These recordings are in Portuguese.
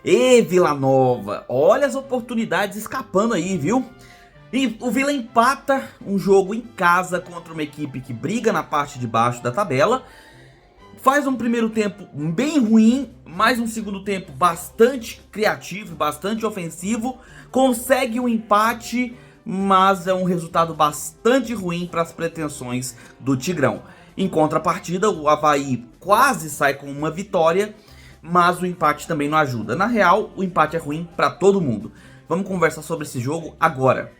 E Vila Nova, olha as oportunidades escapando aí, viu? E o Vila empata um jogo em casa contra uma equipe que briga na parte de baixo da tabela. Faz um primeiro tempo bem ruim, mas um segundo tempo bastante criativo, bastante ofensivo. Consegue um empate, mas é um resultado bastante ruim para as pretensões do Tigrão. Em contrapartida, o Avaí quase sai com uma vitória, mas o empate também não ajuda. Na real, o empate é ruim para todo mundo. Vamos conversar sobre esse jogo agora.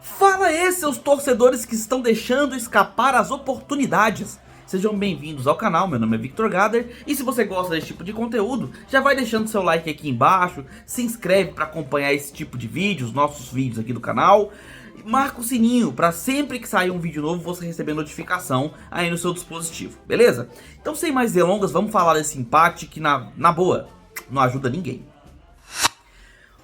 Fala aí, seus torcedores que estão deixando escapar as oportunidades. Sejam bem-vindos ao canal, meu nome é Victor Gader. E se você gosta desse tipo de conteúdo, já vai deixando seu like aqui embaixo. Se inscreve para acompanhar esse tipo de vídeos, nossos vídeos aqui do canal. Marca o sininho para sempre que sair um vídeo novo você receber notificação aí no seu dispositivo, beleza? Então sem mais delongas, vamos falar desse empate que na boa não ajuda ninguém.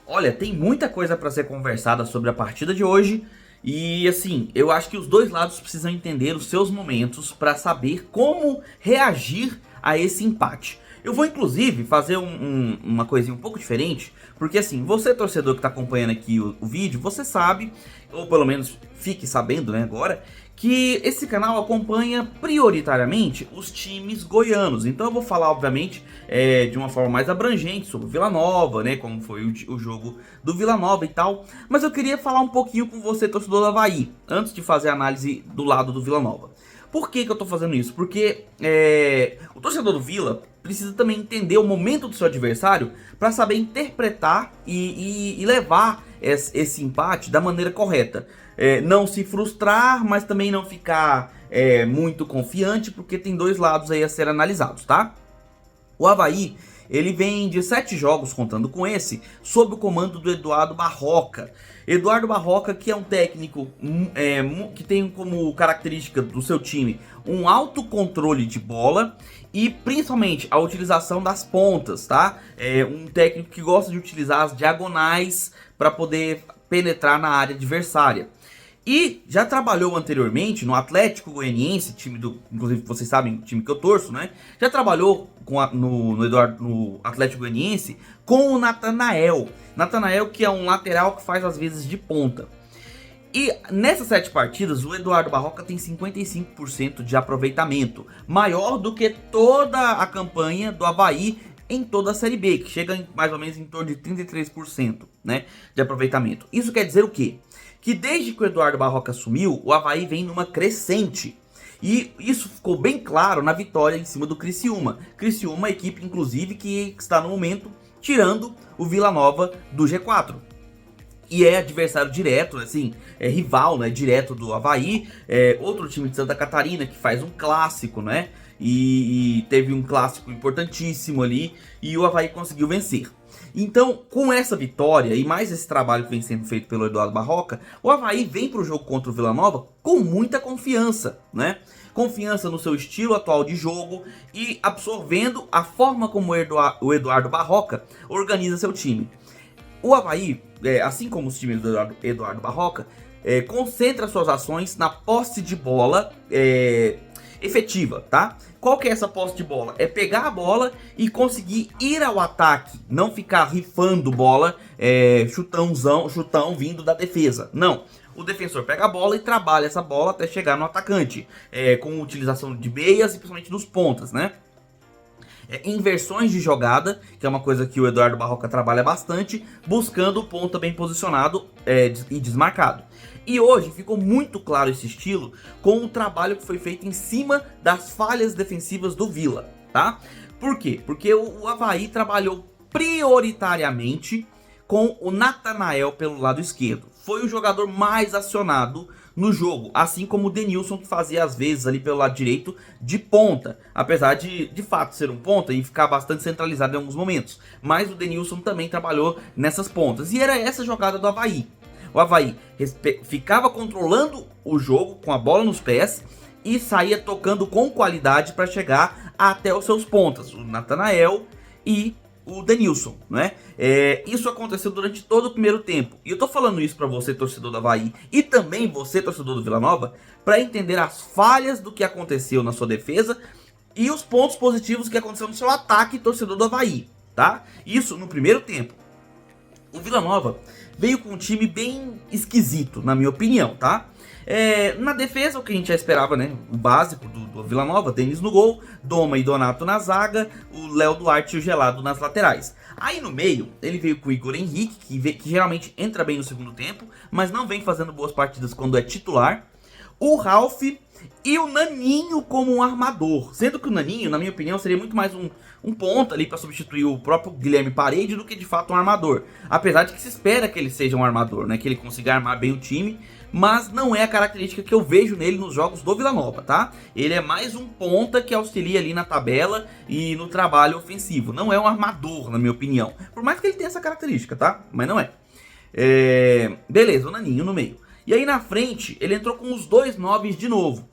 Olha, tem muita coisa para ser conversada sobre a partida de hoje. E assim, eu acho que os dois lados precisam entender os seus momentos para saber como reagir a esse empate. Eu vou inclusive fazer uma coisinha um pouco diferente, porque assim, você torcedor que está acompanhando aqui o vídeo, você sabe, ou pelo menos fique sabendo, né, agora, que esse canal acompanha prioritariamente os times goianos. Então eu vou falar, obviamente, de uma forma mais abrangente sobre o Vila Nova, né, como foi o jogo do Vila Nova e tal. Mas eu queria falar um pouquinho com você, torcedor do Avaí, antes de fazer a análise do lado do Vila Nova. Por que eu tô fazendo isso? Porque o torcedor do Vila precisa também entender o momento do seu adversário para saber interpretar e levar esse empate da maneira correta. Não se frustrar, mas também não ficar muito confiante, porque tem dois lados aí a ser analisados, tá? O Avaí, ele vem de 7 jogos, contando com esse, sob o comando do Eduardo Barroca. Eduardo Barroca, que é um técnico que tem como característica do seu time um alto controle de bola e principalmente a utilização das pontas, tá? É um técnico que gosta de utilizar as diagonais para poder penetrar na área adversária. E já trabalhou anteriormente no Atlético Goianiense, time do, inclusive vocês sabem, o time que eu torço, né? Já trabalhou no Atlético Goianiense com o Natanael. Natanael, que é um lateral que faz às vezes de ponta. E nessas 7 partidas, o Eduardo Barroca tem 55% de aproveitamento, maior do que toda a campanha do Avaí em toda a Série B, que chega mais ou menos em torno de 33%, né, de aproveitamento. Isso quer dizer o quê? Que desde que o Eduardo Barroca assumiu, o Avaí vem numa crescente. E isso ficou bem claro na vitória em cima do Criciúma. Criciúma, equipe inclusive que está no momento tirando o Vila Nova do G4. E é adversário direto, assim, é rival, né, direto do Avaí. Outro time de Santa Catarina que faz um clássico, né? E teve um clássico importantíssimo ali e o Avaí conseguiu vencer. Então, com essa vitória e mais esse trabalho que vem sendo feito pelo Eduardo Barroca, o Avaí vem para o jogo contra o Vila Nova com muita confiança, né? Confiança no seu estilo atual de jogo e absorvendo a forma como o Eduardo Barroca organiza seu time. O Avaí, assim como os times do Eduardo Barroca, concentra suas ações na posse de bola efetiva, tá? Qual que é essa posse de bola? É pegar a bola e conseguir ir ao ataque, não ficar rifando bola, chutão vindo da defesa. Não, o defensor pega a bola e trabalha essa bola até chegar no atacante, com utilização de meias e principalmente dos pontas, né? Inversões de jogada, que é uma coisa que o Eduardo Barroca trabalha bastante, buscando o ponta bem posicionado e desmarcado. E hoje ficou muito claro esse estilo com o trabalho que foi feito em cima das falhas defensivas do Vila, tá? Por quê? Porque o Avaí trabalhou prioritariamente com o Natanael pelo lado esquerdo. Foi o jogador mais acionado no jogo, assim como o Denilson, que fazia às vezes ali pelo lado direito de ponta, apesar de fato ser um ponta e ficar bastante centralizado em alguns momentos, mas o Denilson também trabalhou nessas pontas, e era essa jogada do Avaí. O Avaí ficava controlando o jogo com a bola nos pés e saía tocando com qualidade para chegar até os seus pontas, o Natanael e o Denilson, né? Isso aconteceu durante todo o primeiro tempo. E eu tô falando isso pra você, torcedor do Avaí, e também você, torcedor do Vila Nova, pra entender as falhas do que aconteceu na sua defesa e os pontos positivos que aconteceu no seu ataque, torcedor do Avaí. tá? Isso no primeiro tempo. O Vila Nova veio com um time bem esquisito, na minha opinião, tá? Na defesa, o que a gente já esperava, né? O básico do Vila Nova: Denis no gol, Doma e Donato na zaga, o Léo Duarte e o Gelado nas laterais. Aí no meio, ele veio com o Igor Henrique, que geralmente entra bem no segundo tempo, mas não vem fazendo boas partidas quando é titular. O Ralf e o Naninho como um armador. Sendo que o Naninho, na minha opinião, seria muito mais um ponta ali para substituir o próprio Guilherme Parede do que de fato um armador. Apesar de que se espera que ele seja um armador, né? Que ele consiga armar bem o time. Mas não é a característica que eu vejo nele nos jogos do Vila Nova, tá? Ele é mais um ponta que auxilia ali na tabela e no trabalho ofensivo. Não é um armador, na minha opinião. Por mais que ele tenha essa característica, tá? Mas não é. Beleza, o Naninho no meio. E aí na frente, ele entrou com os dois noves de novo.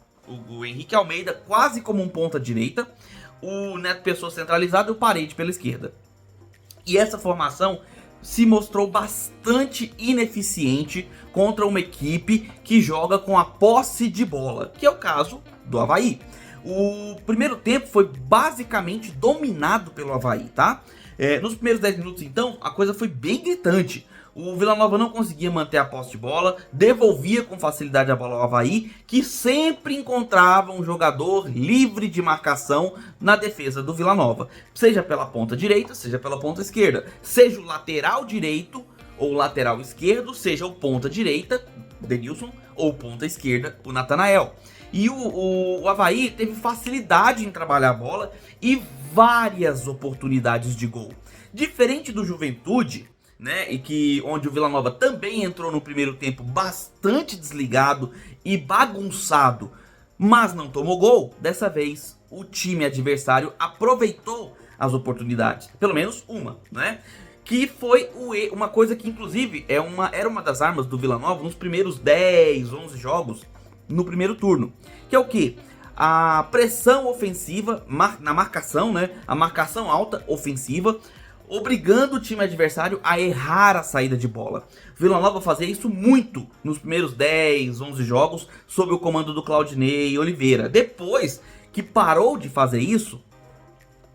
O Henrique Almeida quase como um ponta direita, o Neto Pessoa centralizado e o Parede pela esquerda. E essa formação se mostrou bastante ineficiente contra uma equipe que joga com a posse de bola, que é o caso do Avaí. O primeiro tempo foi basicamente dominado pelo Avaí, tá? Nos primeiros 10 minutos, então, a coisa foi bem gritante. O Vila Nova não conseguia manter a posse de bola, devolvia com facilidade a bola ao Avaí, que sempre encontrava um jogador livre de marcação na defesa do Vila Nova. Seja pela ponta direita, seja pela ponta esquerda. Seja o lateral direito ou lateral esquerdo, seja o ponta direita, Denilson, ou ponta esquerda, o Natanael. E o Avaí teve facilidade em trabalhar a bola e várias oportunidades de gol. Diferente do Juventude, né, onde o Vila Nova também entrou no primeiro tempo bastante desligado e bagunçado, mas não tomou gol. Dessa vez o time adversário aproveitou as oportunidades, pelo menos uma, né? Que foi uma coisa que inclusive era uma das armas do Vila Nova nos primeiros 10, 11 jogos no primeiro turno, que é o que? A pressão ofensiva na marcação, né? A marcação alta ofensiva, obrigando o time adversário a errar a saída de bola. Vila Nova fazia isso muito nos primeiros 10, 11 jogos, sob o comando do Claudinei Oliveira. Depois que parou de fazer isso,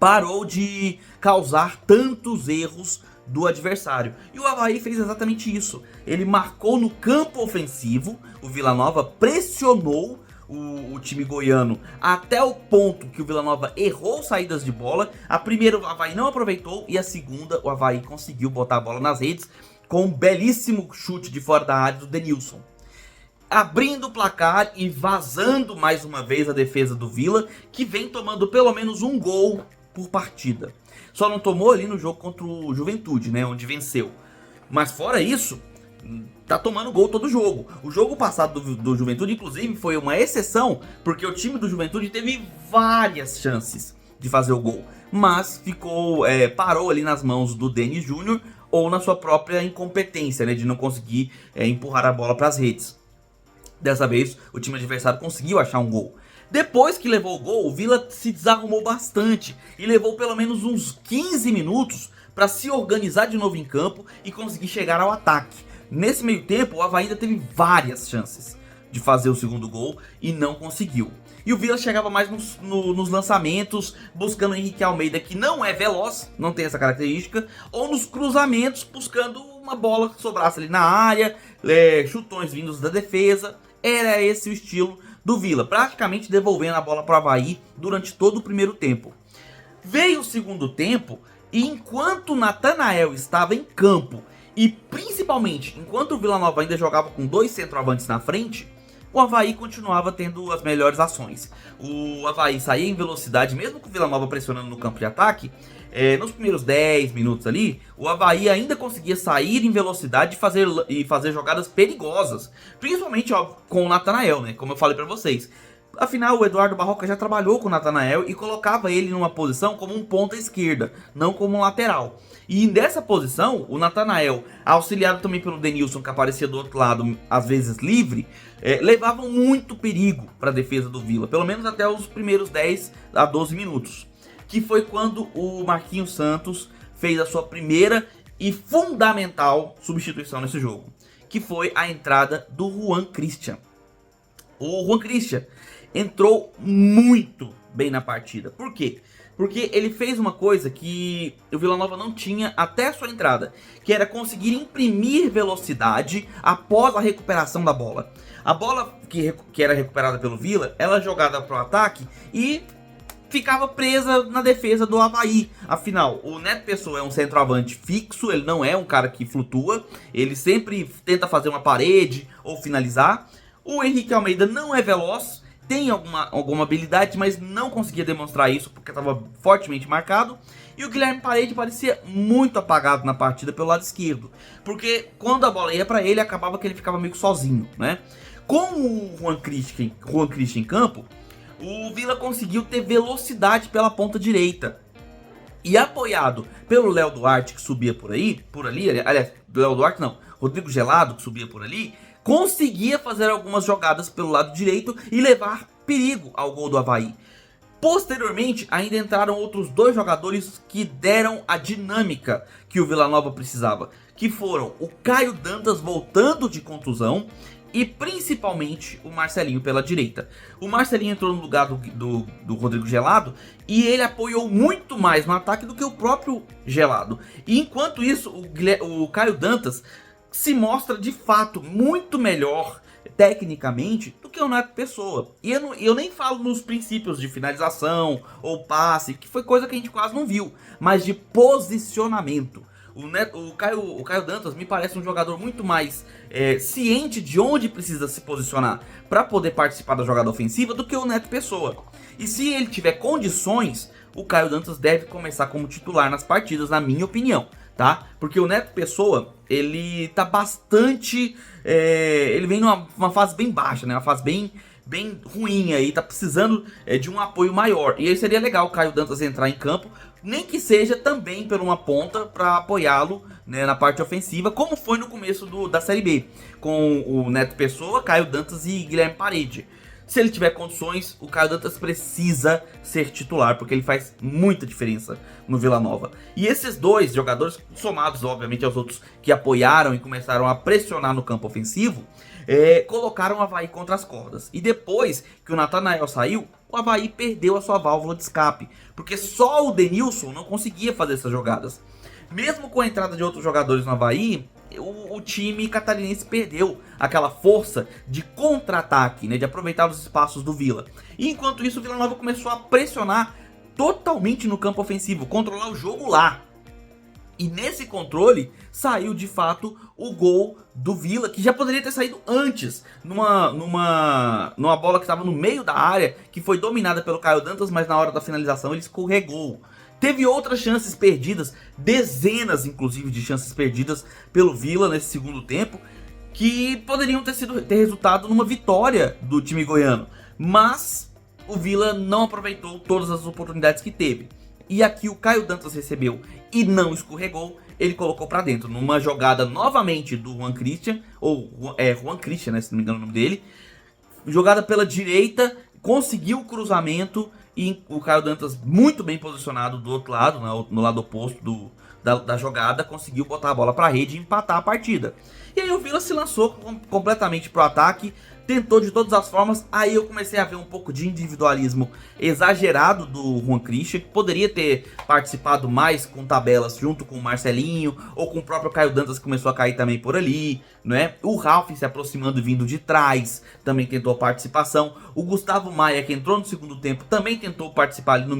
parou de causar tantos erros do adversário. E o Avaí fez exatamente isso. Ele marcou no campo ofensivo, o Vila Nova pressionou o time goiano até o ponto que o Vila Nova errou saídas de bola. A primeira o Avaí não aproveitou e a segunda o Avaí conseguiu botar a bola nas redes com um belíssimo chute de fora da área do Denilson, abrindo o placar e vazando mais uma vez a defesa do Vila, que vem tomando pelo menos um gol por partida. Só não tomou ali no jogo contra o Juventude, né, onde venceu. Mas fora isso, tá tomando gol todo jogo. O jogo passado do Juventude, inclusive, foi uma exceção, porque o time do Juventude teve várias chances de fazer o gol, mas parou ali nas mãos do Denis Júnior ou na sua própria incompetência, né, de não conseguir empurrar a bola para as redes. Dessa vez, o time adversário conseguiu achar um gol. Depois que levou o gol, o Vila se desarrumou bastante e levou pelo menos uns 15 minutos para se organizar de novo em campo e conseguir chegar ao ataque. Nesse meio tempo, o Avaí ainda teve várias chances de fazer o segundo gol e não conseguiu. E o Vila chegava mais nos lançamentos, buscando o Henrique Almeida, que não é veloz, não tem essa característica, ou nos cruzamentos, buscando uma bola que sobrasse ali na área, chutões vindos da defesa. Era esse o estilo do Vila, praticamente devolvendo a bola para o Avaí durante todo o primeiro tempo. Veio o segundo tempo e enquanto o Natanael estava em campo e principalmente enquanto o Vila Nova ainda jogava com dois centroavantes na frente, o Avaí continuava tendo as melhores ações. O Avaí saía em velocidade, mesmo com o Vila Nova pressionando no campo de ataque. Nos primeiros 10 minutos ali, o Avaí ainda conseguia sair em velocidade e fazer jogadas perigosas, principalmente com o Natanael, né, como eu falei pra vocês. Afinal, o Eduardo Barroca já trabalhou com o Natanael e colocava ele numa posição como um ponta esquerda, não como um lateral. E nessa posição, o Natanael, auxiliado também pelo Denilson, que aparecia do outro lado, às vezes livre, levavam muito perigo para a defesa do Vila, pelo menos até os primeiros 10 a 12 minutos. Que foi quando o Marquinhos Santos fez a sua primeira e fundamental substituição nesse jogo, que foi a entrada do Juan Christian. O Juan Christian entrou muito bem na partida. Por quê? Porque ele fez uma coisa que o Vila Nova não tinha até a sua entrada, que era conseguir imprimir velocidade após a recuperação da bola. A bola que era recuperada pelo Vila, ela é jogada para o ataque e ficava presa na defesa do Avaí. Afinal, o Neto Pessoa é um centroavante fixo, ele não é um cara que flutua, ele sempre tenta fazer uma parede ou finalizar. O Henrique Almeida não é veloz, tem alguma habilidade, mas não conseguia demonstrar isso porque estava fortemente marcado. E o Guilherme Parede parecia muito apagado na partida pelo lado esquerdo, porque quando a bola ia para ele, acabava que ele ficava meio sozinho, né? Com o Juan Christian em campo, o Vila conseguiu ter velocidade pela ponta direita. E apoiado pelo Léo Duarte, que subia por ali, aliás, Léo Duarte não, Rodrigo Gelado, que subia por ali, conseguia fazer algumas jogadas pelo lado direito e levar perigo ao gol do Avaí. Posteriormente, ainda entraram outros dois jogadores que deram a dinâmica que o Vila Nova precisava, que foram o Caio Dantas voltando de contusão e principalmente o Marcelinho pela direita. O Marcelinho entrou no lugar do Rodrigo Gelado e ele apoiou muito mais no ataque do que o próprio Gelado. E enquanto isso, o Caio Dantas se mostra de fato muito melhor tecnicamente do que o Neto Pessoa. E eu nem falo nos princípios de finalização ou passe, que foi coisa que a gente quase não viu, mas de posicionamento. O Caio Dantas me parece um jogador muito mais ciente de onde precisa se posicionar para poder participar da jogada ofensiva do que o Neto Pessoa. E se ele tiver condições, o Caio Dantas deve começar como titular nas partidas, na minha opinião, tá? Porque o Neto Pessoa, ele tá bastante... ele vem numa fase bem baixa, né? Uma fase bem ruim aí, tá precisando de um apoio maior. E aí seria legal o Caio Dantas entrar em campo, nem que seja também por uma ponta para apoiá-lo, né, na parte ofensiva, como foi no começo da Série B, com o Neto Pessoa, Caio Dantas e Guilherme Parede. Se ele tiver condições, o Caio Dantas precisa ser titular, porque ele faz muita diferença no Vila Nova. E esses dois jogadores, somados obviamente aos outros que apoiaram e começaram a pressionar no campo ofensivo, colocaram o Avaí contra as cordas. E depois que o Natanael saiu, o Avaí perdeu a sua válvula de escape, porque só o Denilson não conseguia fazer essas jogadas. Mesmo com a entrada de outros jogadores no Avaí, o time catarinense perdeu aquela força de contra-ataque, né, de aproveitar os espaços do Vila. E enquanto isso, o Vila Nova começou a pressionar totalmente no campo ofensivo, controlar o jogo lá. E nesse controle saiu de fato o gol do Vila, que já poderia ter saído antes, numa bola que estava no meio da área, que foi dominada pelo Caio Dantas, mas na hora da finalização ele escorregou. Teve outras chances perdidas, dezenas inclusive de chances perdidas pelo Vila nesse segundo tempo, que poderiam ter resultado numa vitória do time goiano. Mas o Vila não aproveitou todas as oportunidades que teve. E aqui o Caio Dantas recebeu e não escorregou, ele colocou pra dentro, numa jogada novamente do Juan Christian, Juan Christian, né, se não me engano o nome dele, jogada pela direita, conseguiu o cruzamento e o Caio Dantas, muito bem posicionado do outro lado, no lado oposto da jogada, conseguiu botar a bola pra rede e empatar a partida. E aí o Vila se lançou completamente pro ataque, tentou de todas as formas. Aí eu comecei a ver um pouco de individualismo exagerado do Juan Christian, que poderia ter participado mais com tabelas junto com o Marcelinho, ou com o próprio Caio Dantas, que começou a cair também por ali, né? O Ralf se aproximando e vindo de trás, também tentou participação. O Gustavo Maia, que entrou no segundo tempo, também tentou participar ali no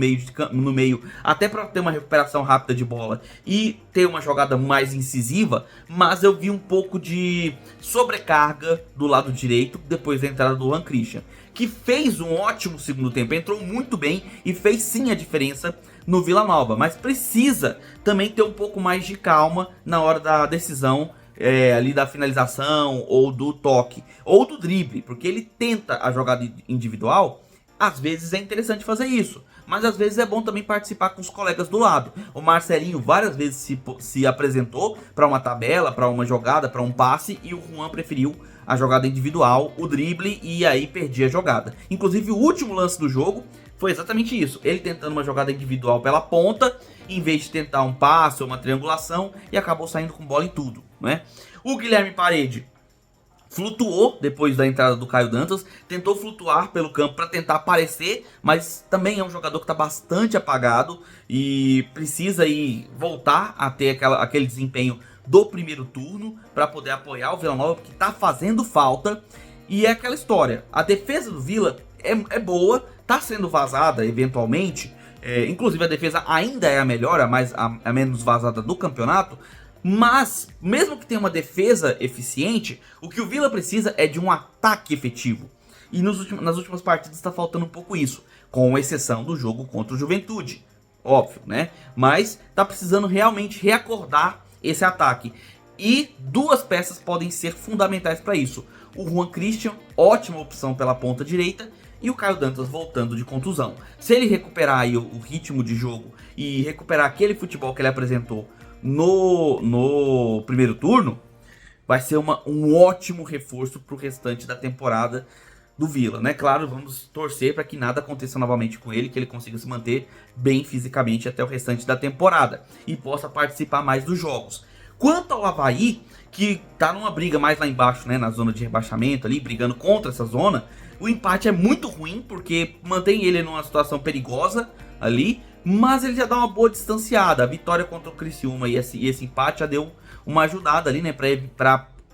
meio, até para ter uma recuperação rápida de bola e ter uma jogada mais incisiva. Mas eu vi um pouco de sobrecarga do lado direito depois da entrada do Juan Christian, que fez um ótimo segundo tempo, entrou muito bem e fez sim a diferença no Vila Nova, mas precisa também ter um pouco mais de calma na hora da decisão, ali da finalização ou do toque ou do drible, porque ele tenta a jogada individual. Às vezes é interessante fazer isso, mas às vezes é bom também participar com os colegas do lado. O Marcelinho várias vezes se apresentou para uma tabela, para uma jogada, para um passe, e o Juan preferiu a jogada individual, o drible, e aí perdia a jogada. Inclusive o último lance do jogo foi exatamente isso, ele tentando uma jogada individual pela ponta, em vez de tentar um passe ou uma triangulação, e acabou saindo com bola em tudo, né? O Guilherme Parede flutuou depois da entrada do Caio Dantas, tentou flutuar pelo campo para tentar aparecer, mas também é um jogador que está bastante apagado e precisa aí voltar a ter aquele desempenho do primeiro turno para poder apoiar o Vila Nova, porque está fazendo falta. E é aquela história, a defesa do Vila é boa, está sendo vazada eventualmente, inclusive a defesa ainda é a melhor, a menos vazada do campeonato. Mas, mesmo que tenha uma defesa eficiente, o que o Vila precisa é de um ataque efetivo. E nas últimas partidas está faltando um pouco isso, com exceção do jogo contra o Juventude. Óbvio, né? Mas está precisando realmente reacordar esse ataque. E duas peças podem ser fundamentais para isso. O Juan Christian, ótima opção pela ponta direita, e o Caio Dantas voltando de contusão. Se ele recuperar aí o ritmo de jogo e recuperar aquele futebol que ele apresentou no primeiro turno, vai ser um ótimo reforço para o restante da temporada do Vila, né? Claro, vamos torcer para que nada aconteça novamente com ele, que ele consiga se manter bem fisicamente até o restante da temporada e possa participar mais dos jogos. Quanto ao Avaí, que tá numa briga mais lá embaixo, né, na zona de rebaixamento ali, brigando contra essa zona, o empate é muito ruim, porque mantém ele numa situação perigosa ali, mas ele já dá uma boa distanciada. A vitória contra o Criciúma e esse empate já deu uma ajudada ali, né,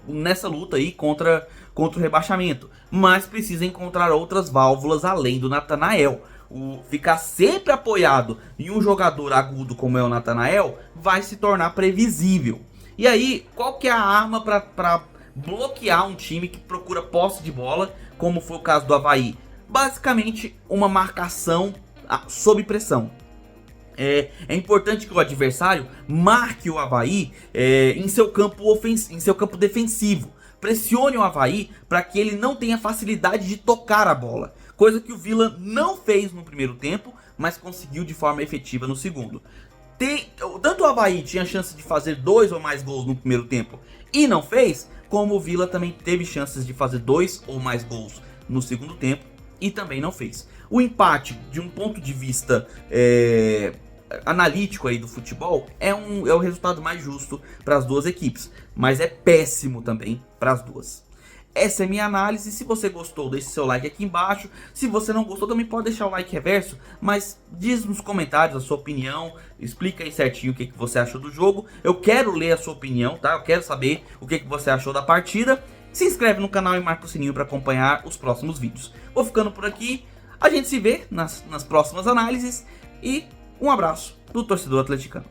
nessa luta aí contra o rebaixamento. Mas precisa encontrar outras válvulas além do Natanael. Ficar sempre apoiado em um jogador agudo como é o Natanael vai se tornar previsível. E aí, qual que é a arma para bloquear um time que procura posse de bola, como foi o caso do Avaí? Basicamente, uma marcação sob pressão. É importante que o adversário marque o Avaí em seu campo defensivo. Pressione o Avaí para que ele não tenha facilidade de tocar a bola. Coisa que o Vila não fez no primeiro tempo, mas conseguiu de forma efetiva no segundo. Tanto o Avaí tinha chance de fazer 2 ou mais gols no primeiro tempo e não fez, como o Vila também teve chances de fazer 2 ou mais gols no segundo tempo e também não fez. O empate, de um ponto de vista analítico aí do futebol, é o resultado mais justo para as duas equipes, mas é péssimo também para as duas. Essa é a minha análise. Se você gostou, deixe seu like aqui embaixo. Se você não gostou, também pode deixar o like reverso, mas diz nos comentários a sua opinião, explica aí certinho o que você achou do jogo. Eu quero ler a sua opinião, tá? Eu quero saber o que você achou da partida. Se inscreve no canal e marca o sininho para acompanhar os próximos vídeos. Vou ficando por aqui, a gente se vê nas próximas análises e um abraço do torcedor atleticano.